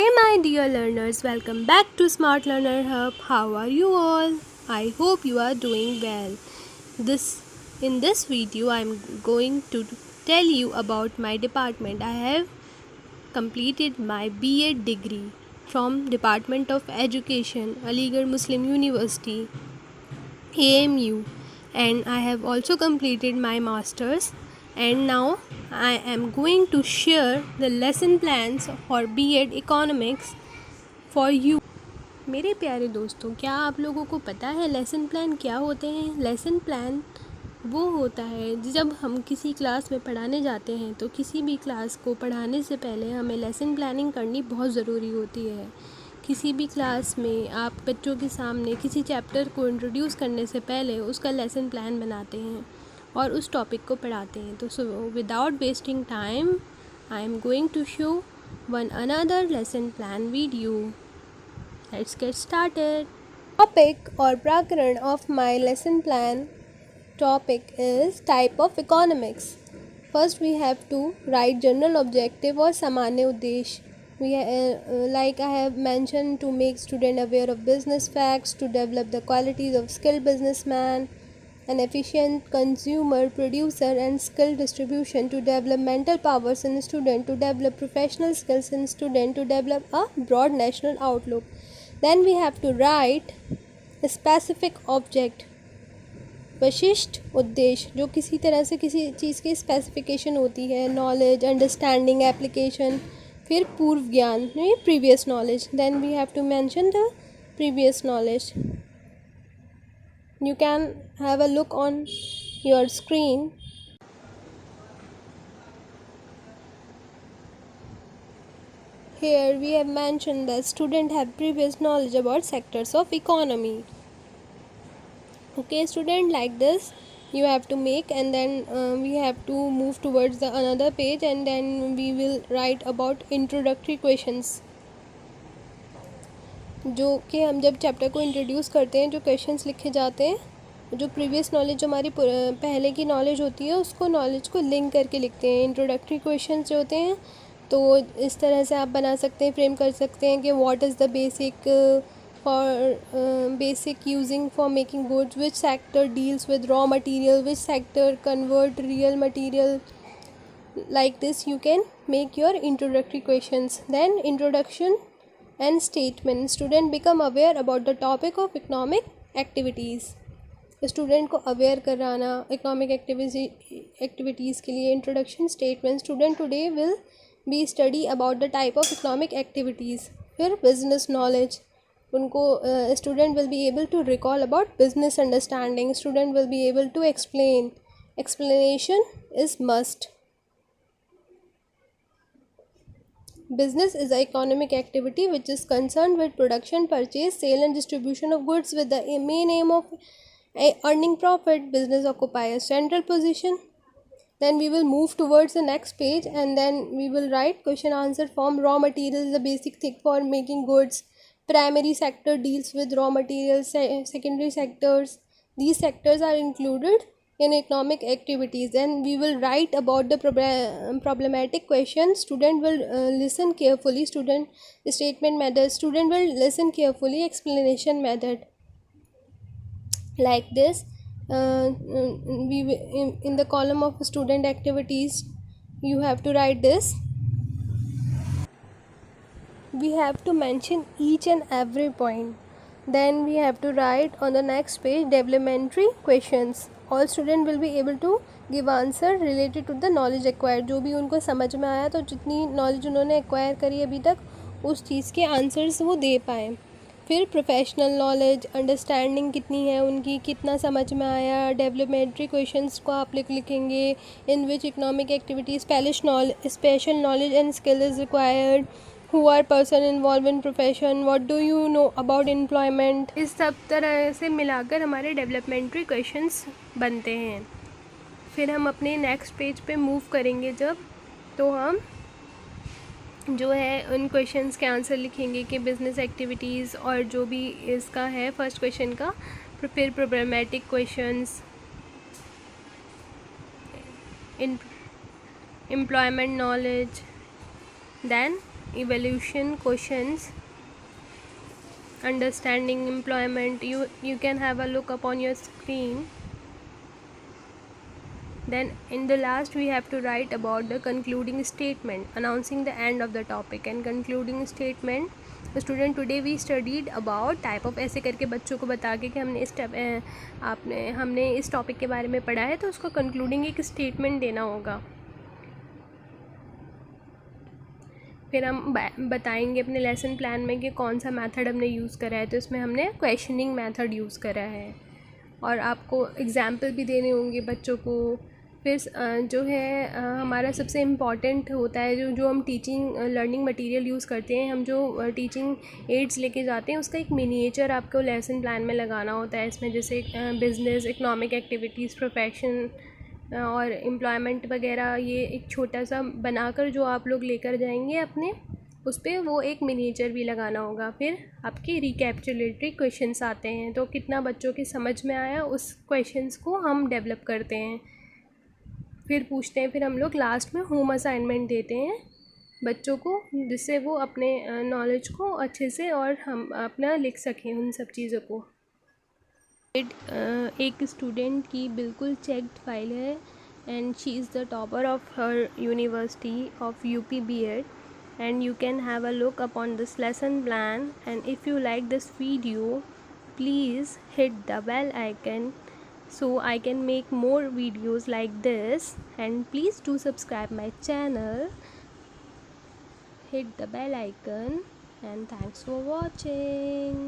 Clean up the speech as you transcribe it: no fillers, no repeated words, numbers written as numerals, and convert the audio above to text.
Hey my dear learners, welcome back to Smart Learner Hub. How are you all? I hope you are doing well. This in this video I am going to tell you about my department. I have completed my B.Ed degree from Department of Education, Aligarh Muslim University, AMU, and I have also completed my masters, and now I am going to share the lesson plans for B.Ed Economics for you. मेरे प्यारे दोस्तों, क्या आप लोगों को पता है lesson plan क्या होते हैं? लेसन प्लान वो होता है जब हम किसी क्लास में पढ़ाने जाते हैं तो किसी भी क्लास को पढ़ाने से पहले हमें लेसन प्लानिंग करनी बहुत ज़रूरी होती है। किसी भी क्लास में आप बच्चों के सामने किसी चैप्टर को इंट्रोड्यूस करने से पहले उसका लेसन प्लान बनाते हैं और उस टॉपिक को पढ़ाते हैं। तो without wasting time I am going to show one another lesson plan video. Let's get started. Topic और प्रकरण of my lesson plan topic is type of economics. First we have to write general objective or सामान्य उद्देश्य. Like I have mentioned, to make student aware of business facts, to develop the qualities of skilled businessman, an efficient consumer, producer and skill distribution, to develop mental powers in student, to develop professional skills in student, to develop a broad national outlook. Then we have to write a specific object, विशिष्ट उद्देश्य, जो किसी तरह से किसी चीज़ की specification होती है, नॉलेज, अंडरस्टैंडिंग, एप्लीकेशन, फिर पूर्व ज्ञान, previous knowledge. Then we have to mention the previous knowledge. You can have a look on your screen. Here we have mentioned that students have previous knowledge about sectors of economy. Okay student, like this you have to make, and then we have to move towards the another page, and then we will write about introductory questions. जो कि हम जब chapter को introduce करते हैं जो questions लिखे जाते हैं, जो प्रीवियस नॉलेज जो हमारी पहले की नॉलेज होती है उसको नॉलेज को लिंक करके लिखते हैं. इंट्रोडक्टरी क्वेश्चंस जो होते हैं तो इस तरह से आप बना सकते हैं, फ्रेम कर सकते हैं कि what is the basic basic using for making goods, which sector deals with raw material, which sector convert real material. Like this you can make your introductory questions. Then introduction and statement. Student become aware about the topic of economic activities. Student को aware कराना economic activities के लिए. Introduction statement. Student today will be study about the type of economic activities. फिर business knowledge, उनको student will be able to recall about business understanding. Student will be able to explain. Explanation is must. Business is an economic activity which is concerned with production, purchase, sale and distribution of goods with the main aim of earning profit. Business occupies a central position. Then we will move towards the next page, and then we will write question answer form. Raw material is the basic thing for making goods. Primary sector deals with raw materials. Secondary sectors, these sectors are included in economic activities. Then we will write about the problematic questions. Student will listen carefully. Student statement method. Student will listen carefully. Explanation method. Like this, in the column of student activities you have to write this. We have to mention each and every point. Then we have to write on the next page developmentary questions. All students will be able to give answer related to the knowledge acquired. जो भी उनको समझ में आया, तो जितनी knowledge उन्होंने acquire करी अभी तक उस चीज़ के आंसर्स वो दे पाएँ. फिर प्रोफेशनल नॉलेज, अंडरस्टैंडिंग कितनी है उनकी, कितना समझ में आया. डेवलपमेंट्री क्वेश्चंस को आप लिखेंगे. In which economic activities special knowledge and skill is required. Who are person involved in profession, what do you know about employment. इस सब तरह से मिलाकर हमारे डेवलपमेंट्री क्वेश्चंस बनते हैं. फिर हम अपने नेक्स्ट पेज पे मूव करेंगे जब, तो हम जो है उन क्वेश्चंस के आंसर लिखेंगे कि बिजनेस एक्टिविटीज़ और जो भी इसका है फर्स्ट क्वेश्चन का. फिर problematic questions, employment knowledge, then evaluation questions, understanding employment. You can have a look upon your screen. Then in the last we have to write about the concluding statement, announcing the end of the topic and concluding statement. Student today we studied about type of, ऐसे करके बच्चों को बता के कि हमने इस topic के बारे में पढ़ा है, तो उसको कंक्लूडिंग एक स्टेटमेंट देना होगा. फिर हम बताएंगे अपने लेसन प्लान में कि कौन सा मेथड हमने यूज़ करा है. तो इसमें हमने क्वेश्चनिंग मेथड यूज़ करा है और आपको एग्जाम्पल भी देने होंगे बच्चों को. फिर जो है हमारा सबसे इम्पॉर्टेंट होता है जो हम टीचिंग लर्निंग मटेरियल यूज़ करते हैं, हम जो टीचिंग एड्स लेके जाते हैं, उसका एक मिनिएचर आपको लेसन प्लान में लगाना होता है. इसमें जैसे बिज़नेस, इकोनॉमिक एक्टिविटीज़, प्रोफेशन और एम्प्लॉयमेंट वगैरह, ये एक छोटा सा बनाकर जो आप लोग लेकर जाएंगे अपने, उस पर वो एक मिनिएचर भी लगाना होगा. फिर आपके रिकैप्चुलेटरी क्वेश्चंस आते हैं, तो कितना बच्चों की समझ में आया उस क्वेश्चंस को हम डेवलप करते हैं, फिर पूछते हैं. फिर हम लोग लास्ट में होम असाइनमेंट देते हैं बच्चों को, जिससे वो अपने नॉलेज को अच्छे से और हम अपना लिख सकें उन सब चीज़ों को. एक स्टूडेंट की बिल्कुल चेक्ड फाइल है and she is the topper of her university of UP-BEd, and you can have a look upon this lesson plan. And if you like this video, please hit the bell icon so I can make more videos like this, and please do subscribe my channel, hit the bell icon, and thanks for watching.